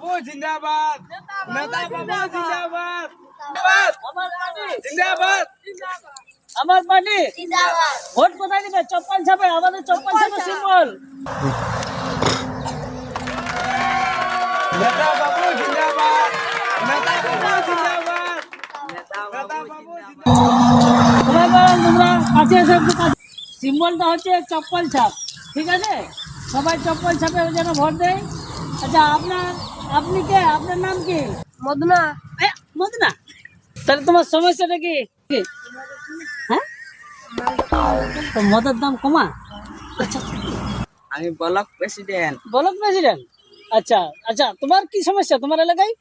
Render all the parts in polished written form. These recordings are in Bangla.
বাবু জিন্দাবাদ, নেতা বাবু জিন্দাবাদ, জিন্দাবাদ, আমার পার্টি ভোট কোথায় দিবে? চপ্পল ছাপে, আমাদের চপ্পল ছাপে সিম্বল। নেতা বাবু জিন্দাবাদ, নেতা বাবু জিন্দাবাদ, নেতা বাবু তোমরা কাছে এসে একটু কাছে। সিম্বলটা হচ্ছে চপ্পল ছাপ, ঠিক আছে? সবাই চপ্পল ছাপে যেন ভোট দেয়। আচ্ছা, আপনি কে? আপনার নাম কি? মদনা। মদনা, তাহলে তোমার সমস্যাটা কি? হ্যাঁ, তো মদের দাম কমা। আচ্ছা, আমি ব্লক প্রেসিডেন্ট। Block president. আচ্ছা আচ্ছা, তোমার কি সমস্যা তোমার এলাকায়?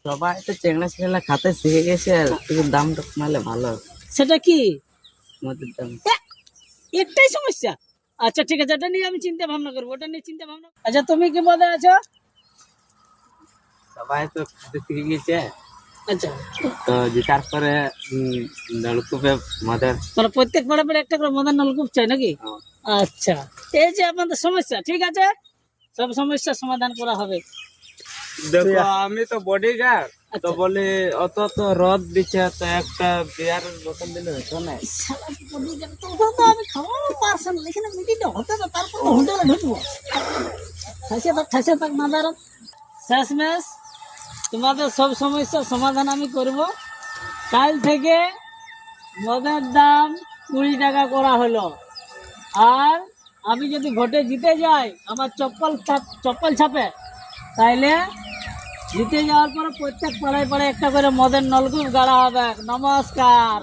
সবাই তো চেংড়া চেংড়া খাতে শিখে গেছে, একটু দামটা কমালে ভালো। সেটা কি? মদের দাম একটাই সমস্যা? আচ্ছা ঠিক আছে, এটা নিয়ে আমি চিন্তা ভাবনা করবো, ওটা নিয়ে চিন্তা ভাবনা। আচ্ছা, তুমি কি পদে আছো? সবাই তো খাতে শিখে গেছে, আচ্ছা, তো জেতার পরে নলকূপে মদের। মানে প্রত্যেক পাড়ে পাড়ে একটা করে মদের নলকূপ চাই নাকি? হ্যাঁ। আচ্ছা, এই যে আপনাদের সমস্যা, ঠিক আছে, সব সমস্যার সমাধান করা হবে। দেখো আমি তো বডিগার্ড, তো আচ্ছা। বলি অত তো রদ দিচ্ছে, তো একটা বিয়ারের বোতল দিলে হতো না? শালা bodyguard, তখন তো আমি খাওয়ানো পার্সোনাল, এখানে মিটিংটা হতে তো তারপর তো হোটেলে ঢুকবো। ঠাসে থাক মাদার। শেষমেশ তোমাদের সব সমস্যার সমাধান আমি করব। কাল থেকে মদের দাম 20 টাকা করা হলো। আর আমি যদি ভোটে জিতে যাই, আমার চপ্পল ছাপে, তাইলে জিতে যাওয়ার পরে প্রত্যেক পাড়ায় পাড়ায় একটা করে মদের নলকূপ গাড়া হবে। নমস্কার।